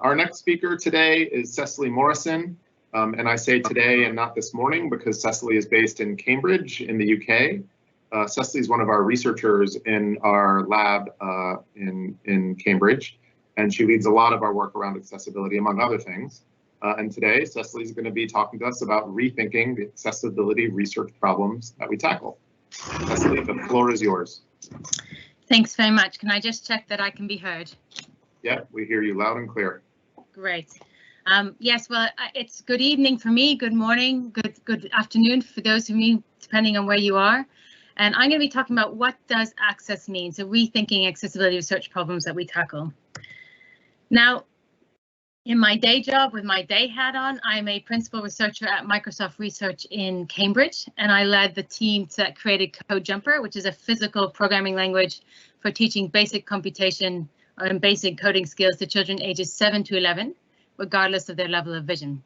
Our next speaker today is Cecily Morrison, and I say today and not this morning because Cecily is based in Cambridge in the UK. Cecily is one of our researchers in our lab in Cambridge, and she leads a lot of our work around accessibility, among other things. And today, Cecily is going to be talking to us about rethinking the accessibility research problems that we tackle. Cecily, the floor is yours. Thanks very much. Can I just check that I can be heard? Yeah, we hear you loud and clear. Great. Yes, well, it's good evening for me, good morning, good afternoon for those of you, depending on where you are. And I'm going to be talking about what does access mean, so rethinking accessibility research problems that we tackle. Now, in my day job, with my day hat on, I'm a principal researcher at Microsoft Research in Cambridge, and I led the team that created CodeJumper, which is a physical programming language for teaching basic computation and basic coding skills to children ages 7 to 11, regardless of their level of vision.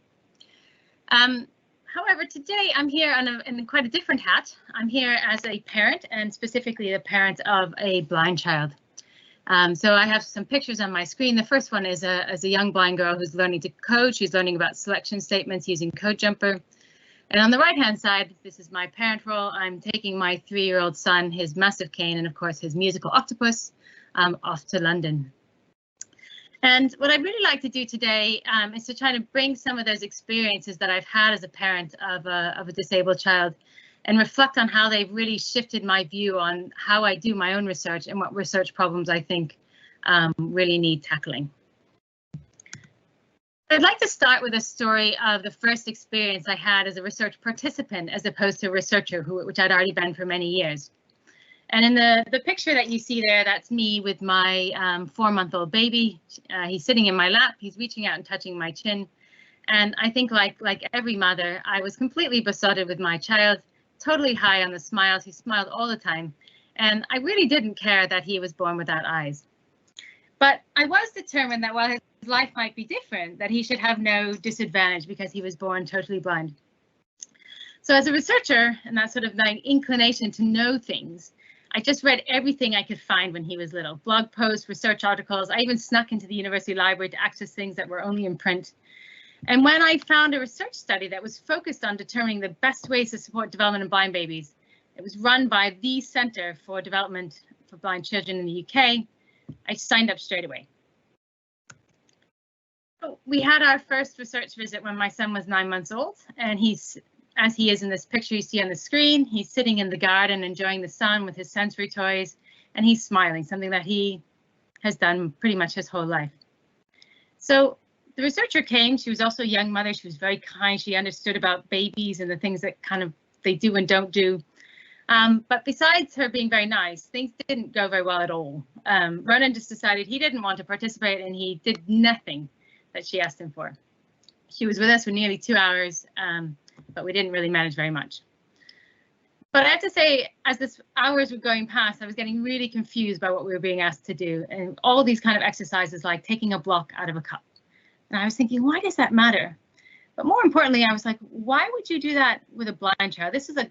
However, today I'm here in quite a different hat. I'm here as a parent, and specifically the parent of a blind child. So I have some pictures on my screen. The first one is a young blind girl who's learning to code. She's learning about selection statements using CodeJumper. And on the right-hand side, this is my parent role. I'm taking my 3-year-old son, his massive cane, and of course his musical octopus, off to London. And what I'd really like to do today is to try to bring some of those experiences that I've had as a parent of a disabled child and reflect on how they've really shifted my view on how I do my own research and what research problems I think really need tackling. I'd like to start with a story of the first experience I had as a research participant as opposed to a researcher, which I'd already been for many years. And in the picture that you see there, that's me with my 4-month-old baby. He's sitting in my lap, he's reaching out and touching my chin. And I think like every mother, I was completely besotted with my child, totally high on the smiles. He smiled all the time. And I really didn't care that he was born without eyes. But I was determined that while his life might be different, that he should have no disadvantage because he was born totally blind. So as a researcher, and that sort of like inclination to know things, I just read everything I could find when he was little. Blog posts, research articles. I even snuck into the university library to access things that were only in print. And when I found a research study that was focused on determining the best ways to support development in blind babies, it was run by the Centre for Development for Blind Children in the UK, I signed up straight away. So we had our first research visit when my son was 9 months old, and as he is in this picture you see on the screen, he's sitting in the garden enjoying the sun with his sensory toys, and he's smiling, something that he has done pretty much his whole life. So the researcher came. She was also a young mother. She was very kind. She understood about babies and the things that kind of they do and don't do. But besides her being very nice, things didn't go very well at all. Ronan just decided he didn't want to participate, and he did nothing that she asked him for. She was with us for nearly 2 hours, but we didn't really manage very much. But I have to say, as the hours were going past, I was getting really confused by what we were being asked to do, and all these kind of exercises like taking a block out of a cup. And I was thinking, why does that matter? But more importantly, I was like, why would you do that with a blind child? This is a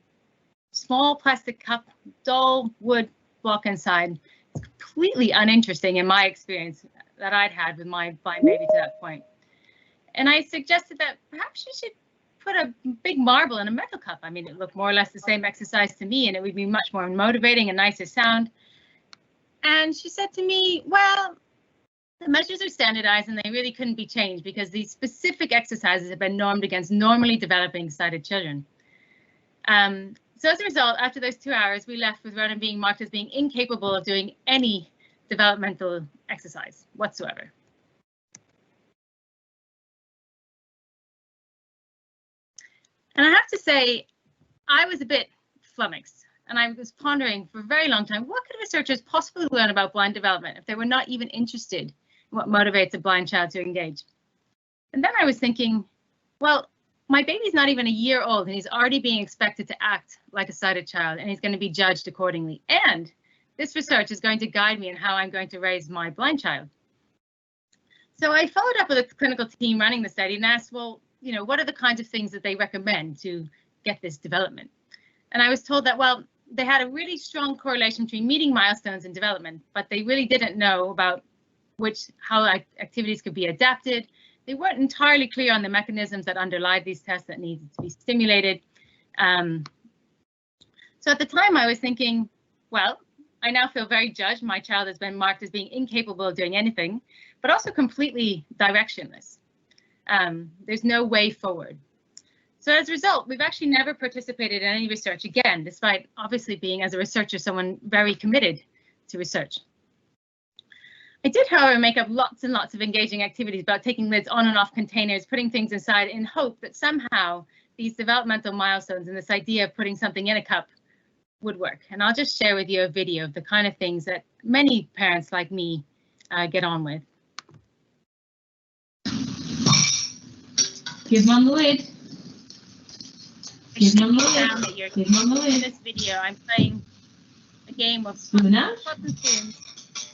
small plastic cup, dull wood block inside. It's completely uninteresting in my experience that I'd had with my blind baby to that point. And I suggested that perhaps you should put a big marble in a metal cup. I mean, it looked more or less the same exercise to me, and it would be much more motivating and nicer sound. And she said to me, well, the measures are standardized and they really couldn't be changed because these specific exercises have been normed against normally developing sighted children. So as a result, after those 2 hours, we left with Ronan being marked as being incapable of doing any developmental exercise whatsoever. And I have to say, I was a bit flummoxed, and I was pondering for a very long time, what could researchers possibly learn about blind development if they were not even interested in what motivates a blind child to engage? And then I was thinking, well, my baby's not even a year old, and he's already being expected to act like a sighted child, and he's going to be judged accordingly. And this research is going to guide me in how I'm going to raise my blind child. So I followed up with a clinical team running the study and asked, well, you know, what are the kinds of things that they recommend to get this development? And I was told that, well, they had a really strong correlation between meeting milestones and development, but they really didn't know about how activities could be adapted. They weren't entirely clear on the mechanisms that underlie these tests that needed to be stimulated. So at the time I was thinking, well, I now feel very judged. My child has been marked as being incapable of doing anything, but also completely directionless. There's no way forward. So as a result, we've actually never participated in any research again, despite obviously being, as a researcher, someone very committed to research. I did, however, make up lots and lots of engaging activities about taking lids on and off containers, putting things inside in hope that somehow these developmental milestones and this idea of putting something in a cup would work. And I'll just share with you a video of the kind of things that many parents like me get on with. Give mom the lid. Give mom the lid. Give mom the lid. In this video, I'm playing a game of spoon pots and spoons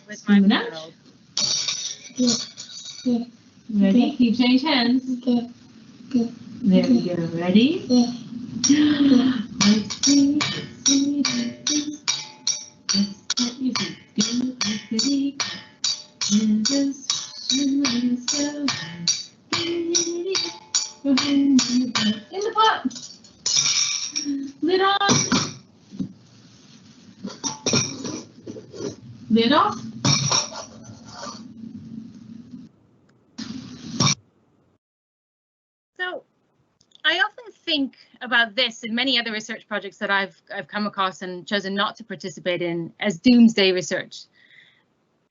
with my 4-year-old. Ready? Keep change hands. There we go. Ready? Let's see, let's see, let's see. Let's let you do activity. In the pot. Lid on. Lid off. So I often think about this and many other research projects that I've come across and chosen not to participate in as doomsday research.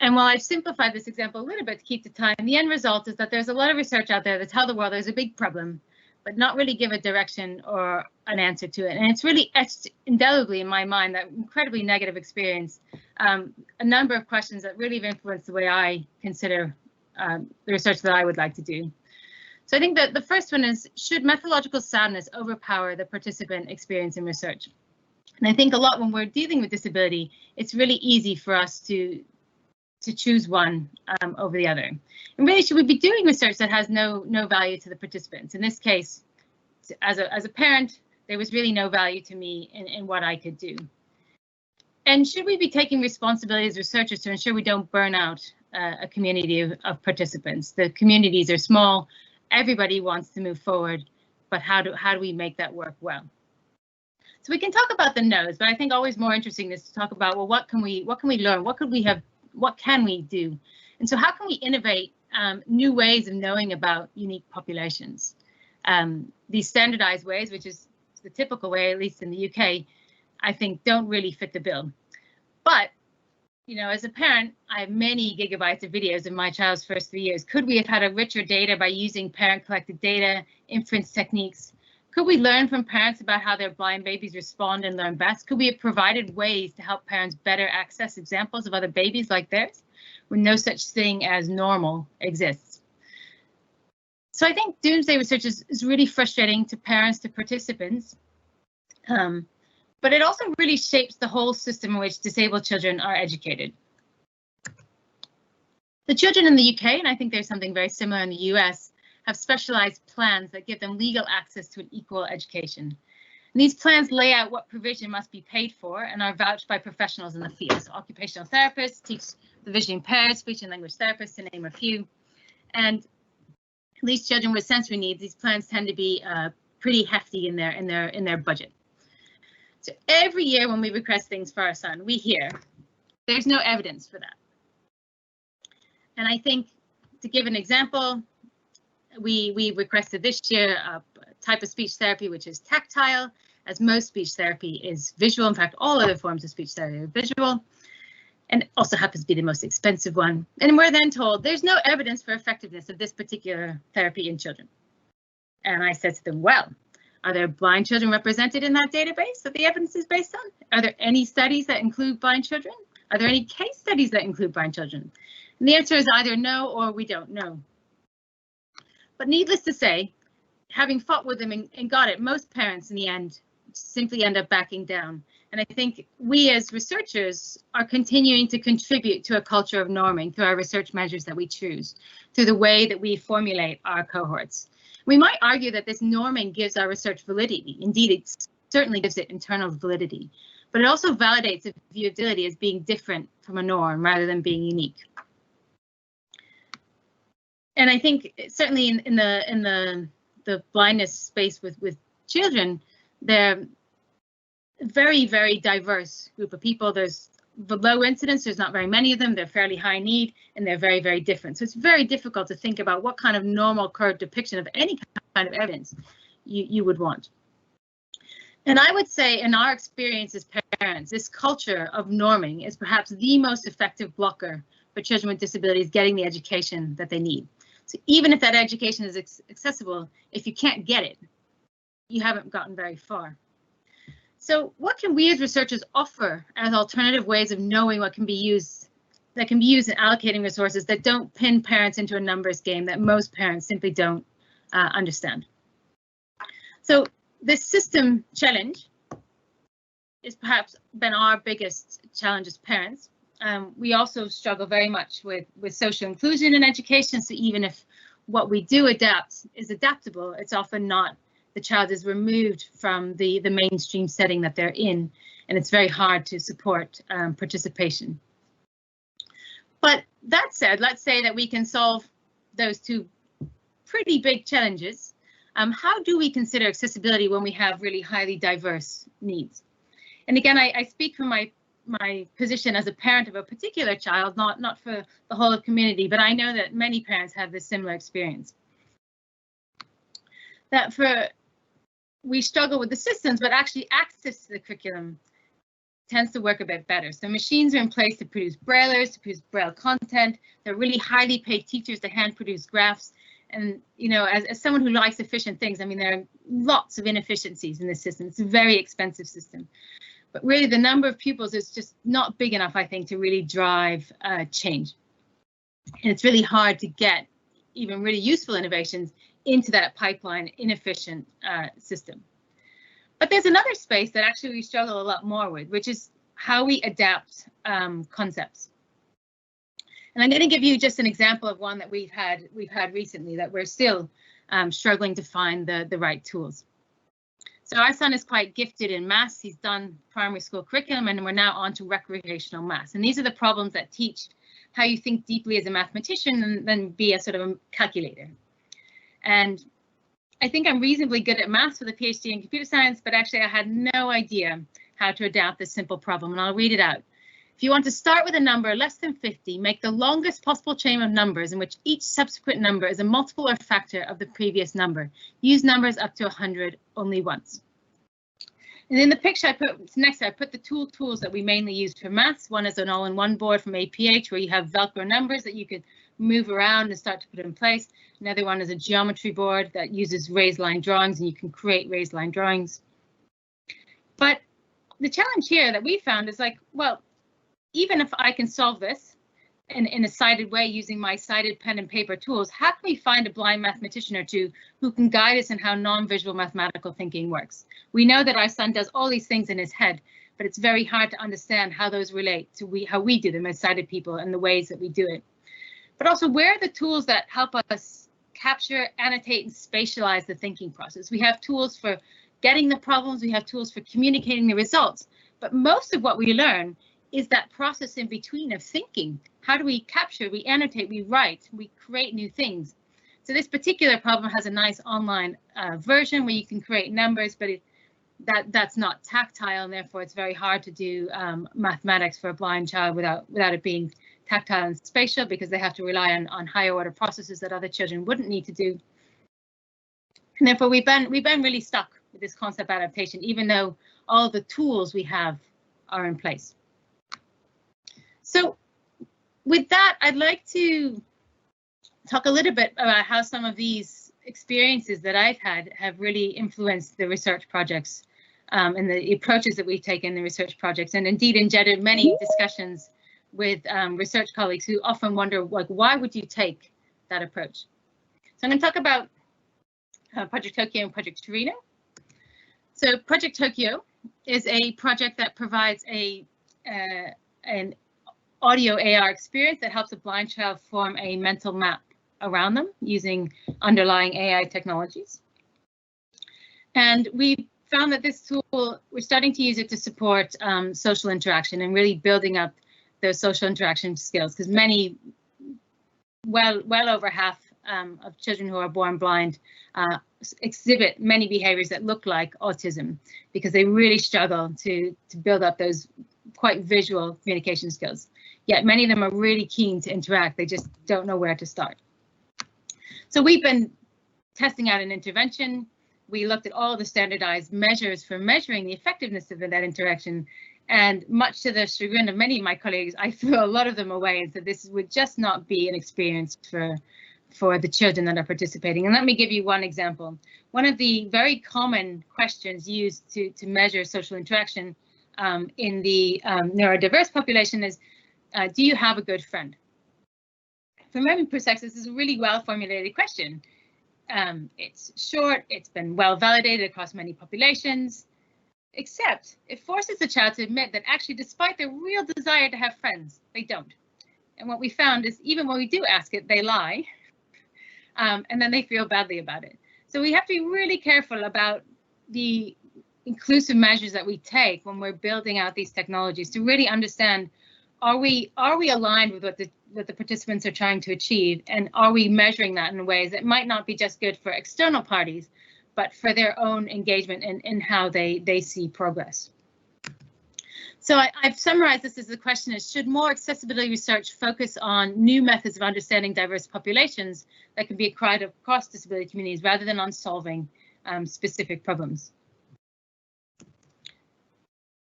And while I've simplified this example a little bit to keep the time, the end result is that there's a lot of research out there that tell the world there's a big problem, but not really give a direction or an answer to it. And it's really etched indelibly in my mind, that incredibly negative experience, a number of questions that really have influenced the way I consider the research that I would like to do. So I think that the first one is, should methodological soundness overpower the participant experience in research? And I think a lot when we're dealing with disability, it's really easy for us to choose one over the other. And really, should we be doing research that has no value to the participants? In this case, as a parent, there was really no value to me in what I could do. And should we be taking responsibility as researchers to ensure we don't burn out a community of participants? The communities are small. Everybody wants to move forward, but how do we make that work well? So we can talk about the no's, but I think always more interesting is to talk about, well, what can we learn? What can we do? And so how can we innovate new ways of knowing about unique populations? These standardized ways, which is the typical way, at least in the UK, I think don't really fit the bill. But, you know, as a parent, I have many gigabytes of videos in my child's first 3 years. Could we have had a richer data by using parent-collected data, inference techniques? Could we learn from parents about how their blind babies respond and learn best? Could we have provided ways to help parents better access examples of other babies like theirs when no such thing as normal exists? So I think doomsday research is really frustrating to parents, to participants, but it also really shapes the whole system in which disabled children are educated. The children in the UK, and I think there's something very similar in the US, have specialized plans that give them legal access to an equal education. And these plans lay out what provision must be paid for and are vouched by professionals in the field. So occupational therapists teach the visually impaired, speech and language therapists, to name a few. And at least children with sensory needs, these plans tend to be pretty hefty in their budget. So every year when we request things for our son, we hear there's no evidence for that. And I think, to give an example, we requested this year a type of speech therapy which is tactile, as most speech therapy is visual. In fact, all other forms of speech therapy are visual, and also happens to be the most expensive one. And we're then told there's no evidence for effectiveness of this particular therapy in children. And I said to them, well, are there blind children represented in that database that the evidence is based on? Are there any studies that include blind children? Are there any case studies that include blind children? And the answer is either no or we don't know. But needless to say, having fought with them and got it, most parents in the end simply end up backing down. And I think we as researchers are continuing to contribute to a culture of norming through our research measures that we choose, through the way that we formulate our cohorts. We might argue that this norming gives our research validity. Indeed, it certainly gives it internal validity, but it also validates a view of disability as being different from a norm rather than being unique. And I think certainly in the blindness space with children, they're a very, very diverse group of people. There's the low incidence, there's not very many of them, they're fairly high need, and they're very, very different. So it's very difficult to think about what kind of normal curve depiction of any kind of evidence you would want. And I would say in our experience as parents, this culture of norming is perhaps the most effective blocker for children with disabilities getting the education that they need. So even if that education is accessible, if you can't get it, you haven't gotten very far. So what can we as researchers offer as alternative ways of knowing what can be used, that can be used in allocating resources that don't pin parents into a numbers game that most parents simply don't understand? So this system challenge is perhaps been our biggest challenge as parents. We also struggle very much with social inclusion in education. So even if what we do adapt is adaptable, it's often not. The child is removed from the mainstream setting that they're in, and it's very hard to support participation. But that said, let's say that we can solve those two pretty big challenges. How do we consider accessibility when we have really highly diverse needs? And again, I speak from my position as a parent of a particular child, not for the whole of the community, but I know that many parents have this similar experience. That we struggle with the systems, but actually access to the curriculum tends to work a bit better. So machines are in place to produce braillers, to produce braille content. They're really highly paid teachers to hand produce graphs. And, you know, as someone who likes efficient things, I mean, there are lots of inefficiencies in this system. It's a very expensive system. But really, the number of pupils is just not big enough, I think, to really drive change. And it's really hard to get even really useful innovations into that pipeline inefficient system. But there's another space that actually we struggle a lot more with, which is how we adapt concepts. And I'm going to give you just an example of one that we've had recently that we're still struggling to find the right tools. So our son is quite gifted in maths. He's done primary school curriculum, and we're now on to recreational maths. And these are the problems that teach how you think deeply as a mathematician and then be a sort of a calculator. And I think I'm reasonably good at maths with a PhD in computer science, but actually I had no idea how to adapt this simple problem, and I'll read it out. If you want to start with a number less than 50, make the longest possible chain of numbers in which each subsequent number is a multiple or factor of the previous number. Use numbers up to 100 only once. And in the picture I put the tools that we mainly use for maths. One is an all-in-one board from APH where you have Velcro numbers that you could move around and start to put in place. Another one is a geometry board that uses raised line drawings, and you can create raised line drawings. But the challenge here that we found is like, well, even if I can solve this in a sighted way using my sighted pen and paper tools, how can we find a blind mathematician or two who can guide us in how non-visual mathematical thinking works? We know that our son does all these things in his head, but it's very hard to understand how those relate to how we do them as sighted people and the ways that we do it. But also, where are the tools that help us capture, annotate, and spatialize the thinking process? We have tools for getting the problems, we have tools for communicating the results, but most of what we learn is that process in between of thinking. How do we capture, we annotate, we write, we create new things? So this particular problem has a nice online version where you can create numbers, but that's not tactile, and therefore it's very hard to do mathematics for a blind child without it being tactile and spatial, because they have to rely on higher order processes that other children wouldn't need to do. And therefore we've been really stuck with this concept adaptation, even though all the tools we have are in place. So with that, I'd like to talk a little bit about how some of these experiences that I've had have really influenced the research projects and the approaches that we've taken in the research projects, and indeed engendered many discussions with research colleagues who often wonder, like, why would you take that approach? So I'm going to talk about Project Tokyo and Project Torino. So Project Tokyo is a project that provides an audio AR experience that helps a blind child form a mental map around them using underlying AI technologies. And we found that this tool, we're starting to use it to support social interaction and really building up those social interaction skills, because well over half of children who are born blind exhibit many behaviors that look like autism because they really struggle to build up those quite visual communication skills. Yet many of them are really keen to interact. They just don't know where to start. So we've been testing out an intervention. We looked at all the standardized measures for measuring the effectiveness of that interaction. And much to the chagrin of many of my colleagues, I threw a lot of them away and said this would just not be an experience for the children that are participating. And let me give you one example. One of the very common questions used to measure social interaction in the neurodiverse population is, do you have a good friend? From my perspective, this is a really well formulated question. It's short, it's been well validated across many populations, except it forces the child to admit that actually, despite their real desire to have friends, they don't. And what we found is even when we do ask it, they lie, and then they feel badly about it. So we have to be really careful about the inclusive measures that we take when we're building out these technologies to really understand, are we aligned with what the participants are trying to achieve, and are we measuring that in ways that might not be just good for external parties, but for their own engagement in how they see progress. So I've summarized this as the question is, should more accessibility research focus on new methods of understanding diverse populations that can be applied across disability communities rather than on solving specific problems?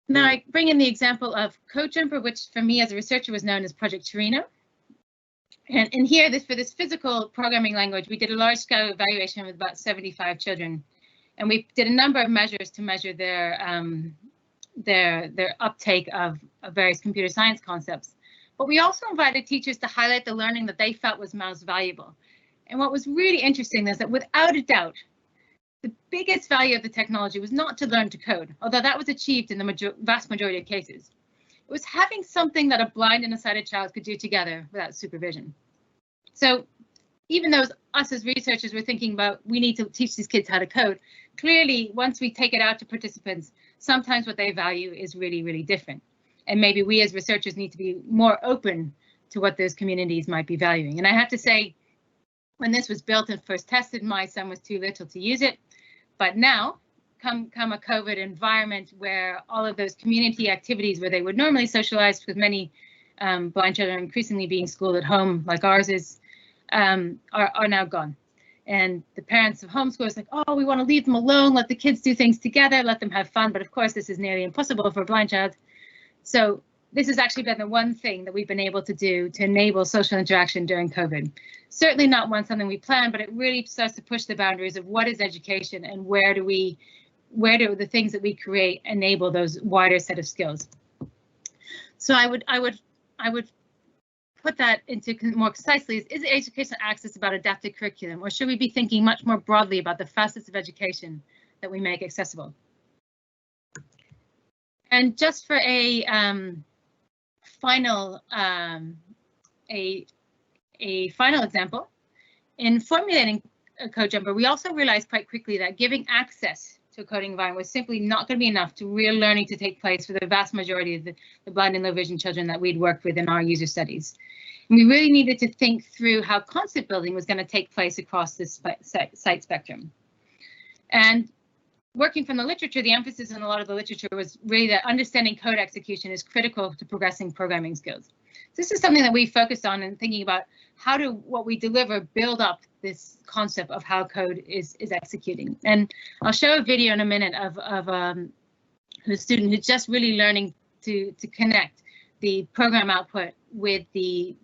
Now I bring in the example of CodeJumper, which for me as a researcher was known as Project Torino. And here, for this physical programming language, we did a large-scale evaluation with about 75 children, and we did a number of measures to measure their uptake of various computer science concepts. But we also invited teachers to highlight the learning that they felt was most valuable. And what was really interesting is that without a doubt, the biggest value of the technology was not to learn to code, although that was achieved in the vast majority of cases. It was having something that a blind and a sighted child could do together without supervision. So even though us as researchers were thinking about we need to teach these kids how to code, clearly once we take it out to participants, sometimes what they value is really, really different. And maybe we as researchers need to be more open to what those communities might be valuing. And I have to say, when this was built and first tested, my son was too little to use it. But now, come a COVID environment where all of those community activities where they would normally socialize with many blind children increasingly being schooled at home like ours is, are now gone. And the parents of homeschoolers like, oh, we want to leave them alone, let the kids do things together, let them have fun. But of course, this is nearly impossible for a blind child. So this has actually been the one thing that we've been able to do to enable social interaction during COVID. Certainly not something we planned, but it really starts to push the boundaries of what is education and where do the things that we create enable those wider set of skills. So I would put that into more concisely, is educational access about adaptive curriculum, or should we be thinking much more broadly about the facets of education that we make accessible? And just for a final example, in formulating a CodeJumper, we also realized quite quickly that giving access to a coding environment was simply not going to be enough to real learning to take place for the vast majority of the blind and low vision children that we'd worked with in our user studies. And we really needed to think through how concept building was going to take place across this site spectrum. And working from the literature, the emphasis in a lot of the literature was really that understanding code execution is critical to progressing programming skills. This is something that we focused on and thinking about how do what we deliver build up this concept of how code is executing. And I'll show a video in a minute of a student who's just really learning to connect the program output with the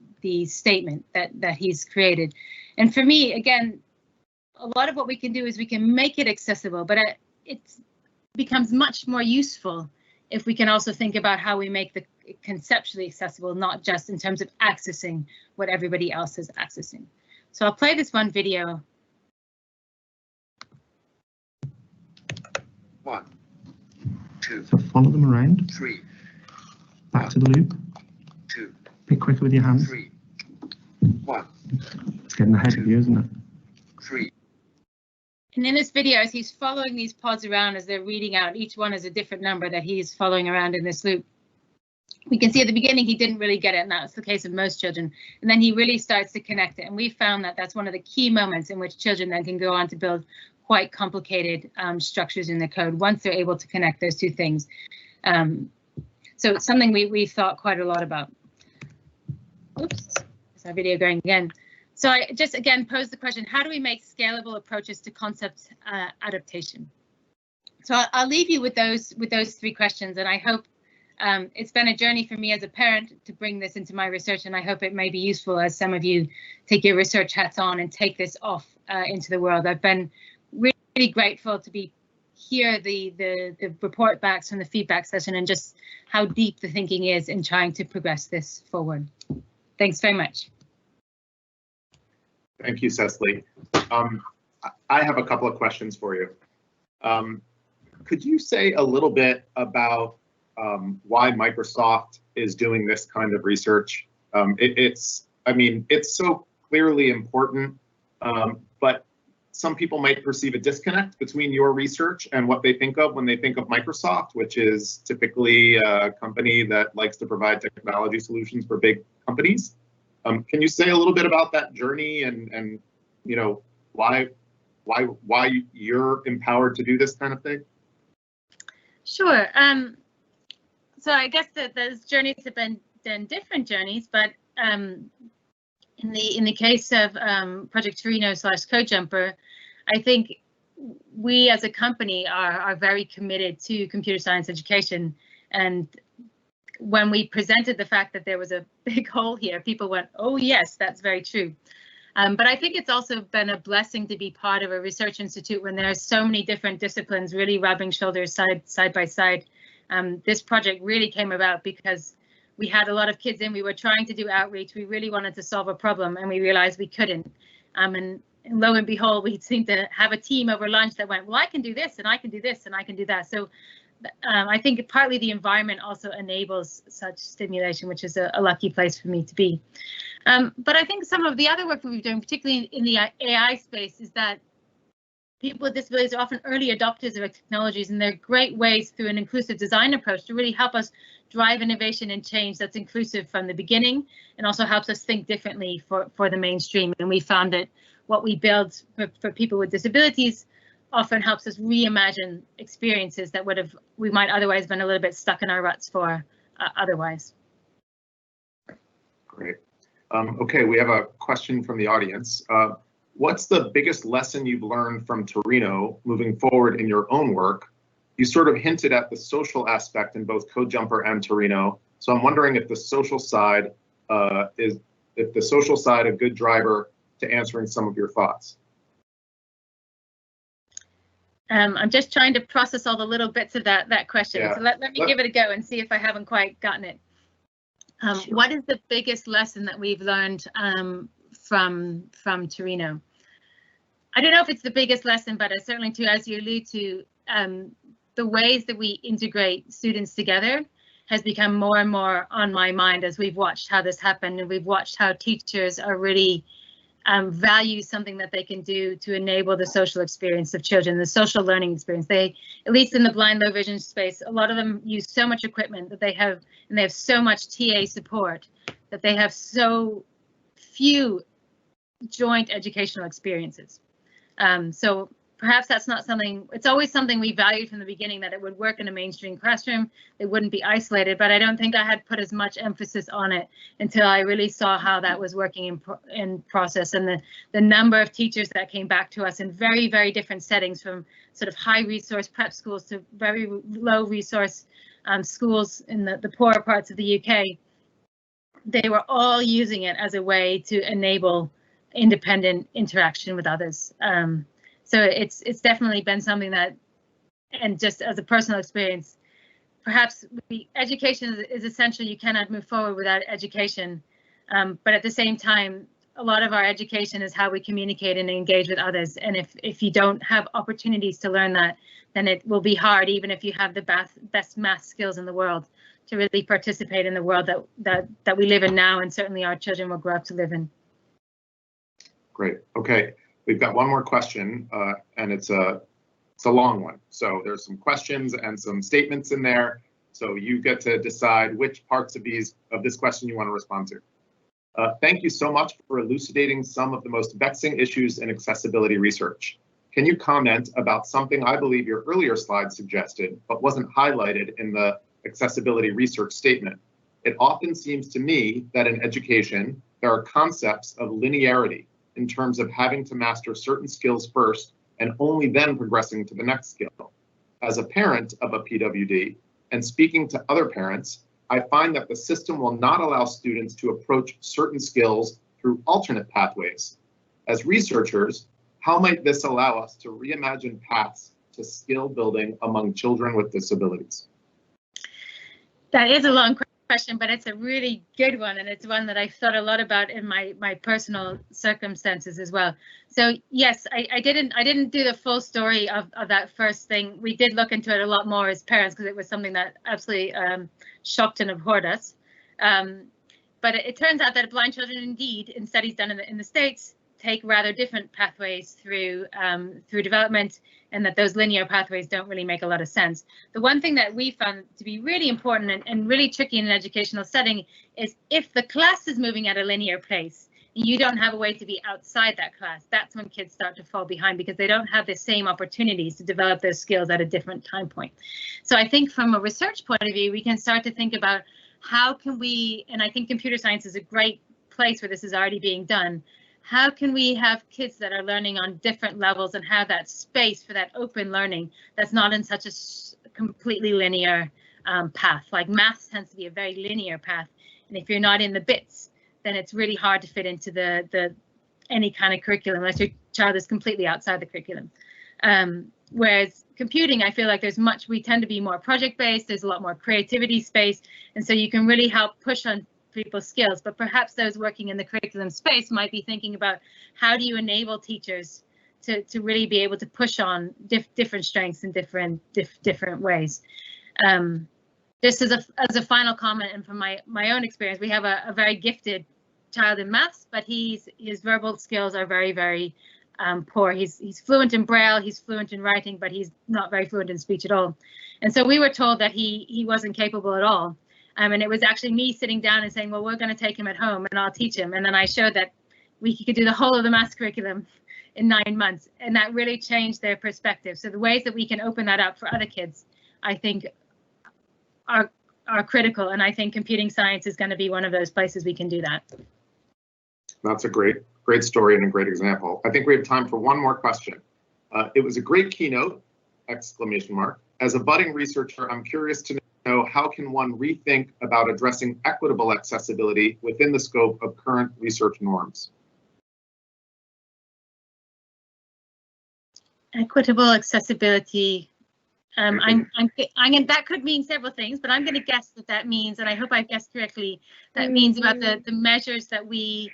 statement that he's created. And for me, again, a lot of what we can do is we can make it accessible, but it becomes much more useful if we can also think about how we make the conceptually accessible, not just in terms of accessing what everybody else is accessing. So I'll play this one video. 1, 2. So follow them around. 3. Back to the loop. 2. Bit quicker with your hands. 3. 1. It's getting ahead of you, isn't it? 3. And in this video, as he's following these pods around as they're reading out, each one is a different number that he's following around in this loop. we can see at the beginning he didn't really get it, and that's the case of most children. And then he really starts to connect it, and we found that that's one of the key moments in which children then can go on to build quite complicated structures in the code once they're able to connect those two things. So it's something we've thought quite a lot about. Oops, is our video going again? So I just again pose the question: how do we make scalable approaches to concept adaptation? So I'll leave you with those three questions, and I hope it's been a journey for me as a parent to bring this into my research, and I hope it may be useful as some of you take your research hats on and take this off into the world. I've been really grateful to be hear the report backs from the feedback session and just how deep the thinking is in trying to progress this forward. Thanks very much. Thank you, Cecily. I have a couple of questions for you. Could you say a little bit about why Microsoft is doing this kind of research? I mean, it's so clearly important, but some people might perceive a disconnect between your research and what they think of when they think of Microsoft, which is typically a company that likes to provide technology solutions for big companies. Can you say a little bit about that journey and you know, why you're empowered to do this kind of thing? Sure. So I guess that those journeys have been different journeys, but in the case of Project Torino / Code Jumper, I think we as a company are very committed to computer science education. And when we presented the fact that there was a big hole here, people went, oh yes, that's very true. But I think it's also been a blessing to be part of a research institute when there are so many different disciplines really rubbing shoulders side by side. This project really came about because we had a lot of kids in, we were trying to do outreach, we really wanted to solve a problem, and we realized we couldn't. And lo and behold, we seemed to have a team over lunch that went, well, I can do this, and I can do this, and I can do that. So I think partly the environment also enables such stimulation, which is a lucky place for me to be. But I think some of the other work that we've done, particularly in the AI space, is that people with disabilities are often early adopters of technologies, and they're great ways through an inclusive design approach to really help us drive innovation and change that's inclusive from the beginning, and also helps us think differently for the mainstream. And we found that what we build for people with disabilities often helps us reimagine experiences that we might otherwise been a little bit stuck in our ruts for otherwise. Great. Okay, we have a question from the audience. What's the biggest lesson you've learned from Torino moving forward in your own work? You sort of hinted at the social aspect in both Code Jumper and Torino. So I'm wondering if the social side is a good driver to answering some of your thoughts. I'm just trying to process all the little bits of that question. Yeah. So let me give it a go and see if I haven't quite gotten it. Sure. What is the biggest lesson that we've learned from Torino? I don't know if it's the biggest lesson, but certainly too, as you allude to, the ways that we integrate students together has become more and more on my mind as we've watched how this happened, and we've watched how teachers are really value something that they can do to enable the social experience of children, the social learning experience. They, at least in the blind low vision space, a lot of them use so much equipment that they have, and they have so much TA support that they have so few joint educational experiences. So perhaps that's not something, it's always something we valued from the beginning, that it would work in a mainstream classroom, it wouldn't be isolated, but I don't think I had put as much emphasis on it until I really saw how that was working in process, and the number of teachers that came back to us in very, very different settings, from sort of high resource prep schools to very low resource schools in the poorer parts of the UK. They were all using it as a way to enable independent interaction with others. So it's definitely been something that, and just as a personal experience, perhaps education is essential. You cannot move forward without education. But at the same time, a lot of our education is how we communicate and engage with others. And if you don't have opportunities to learn that, then it will be hard, even if you have the best math skills in the world, to really participate in the world that we live in now, and certainly our children will grow up to live in. Great. Okay, we've got one more question, and it's a long one. So there's some questions and some statements in there. So you get to decide which parts of this question you want to respond to. Thank you so much for elucidating some of the most vexing issues in accessibility research. Can you comment about something I believe your earlier slide suggested, but wasn't highlighted in the accessibility research statement? It often seems to me that in education, there are concepts of linearity in terms of having to master certain skills first and only then progressing to the next skill. As a parent of a PWD and speaking to other parents, I find that the system will not allow students to approach certain skills through alternate pathways. As researchers, how might this allow us to reimagine paths to skill building among children with disabilities? That is a long question, but it's a really good one, and it's one that I've thought a lot about in my personal circumstances as well. So yes, I didn't do the full story of that first thing. We did look into it a lot more as parents because it was something that absolutely shocked and abhorred us. But it turns out that blind children, indeed, in studies done in the States, take rather different pathways through development, and that those linear pathways don't really make a lot of sense. The one thing that we found to be really important and really tricky in an educational setting is if the class is moving at a linear pace and you don't have a way to be outside that class, that's when kids start to fall behind because they don't have the same opportunities to develop those skills at a different time point. So I think from a research point of view, we can start to think about how can we, and I think computer science is a great place where this is already being done. How can we have kids that are learning on different levels and have that space for that open learning that's not in such a completely linear path? Like math tends to be a very linear path, and if you're not in the bits, then it's really hard to fit into the any kind of curriculum unless your child is completely outside the curriculum. Whereas computing, I feel like we tend to be more project-based, there's a lot more creativity space, and so you can really help push on people's skills, but perhaps those working in the curriculum space might be thinking about how do you enable teachers to really be able to push on different strengths in different ways. Just as a final comment, and from my own experience, we have a very gifted child in maths, but his verbal skills are very poor. He's fluent in Braille, he's fluent in writing, but he's not very fluent in speech at all. And so we were told that he wasn't capable at all. And it was actually me sitting down and saying, well, we're going to take him at home and I'll teach him. And then I showed that we could do the whole of the maths curriculum in 9 months. And that really changed their perspective. So the ways that we can open that up for other kids, I think, are critical. And I think computing science is going to be one of those places we can do that. That's a great story and a great example. I think we have time for one more question. It was a great keynote, ! As a budding researcher, I'm curious to know how can one rethink about addressing equitable accessibility within the scope of current research norms? Equitable accessibility. That could mean several things, but I'm going to guess that means, and I hope I've guessed correctly, that means about the measures that we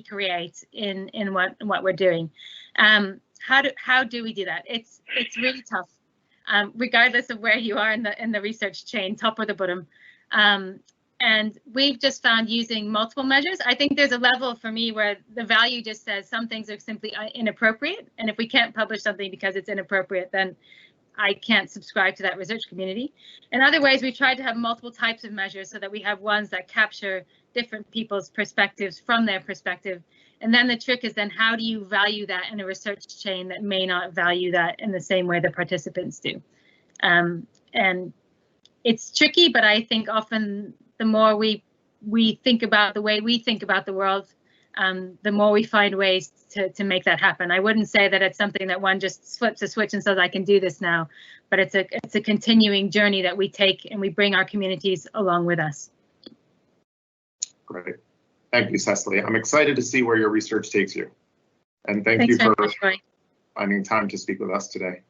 create in what we're doing. How do we do that? It's really tough. Regardless of where you are in the research chain, top or the bottom. And we've just found using multiple measures. I think there's a level for me where the value just says some things are simply inappropriate. And if we can't publish something because it's inappropriate, then I can't subscribe to that research community. In other ways, we tried to have multiple types of measures so that we have ones that capture different people's perspectives from their perspective. And then the trick is then how do you value that in a research chain that may not value that in the same way the participants do? And it's tricky, but I think often the more we think about the way we think about the world, the more we find ways to make that happen. I wouldn't say that it's something that one just flips a switch and says, I can do this now, but it's a continuing journey that we take and we bring our communities along with us. Great. Thank you, Cecily. I'm excited to see where your research takes you. And thank Thanks you for much, finding time to speak with us today.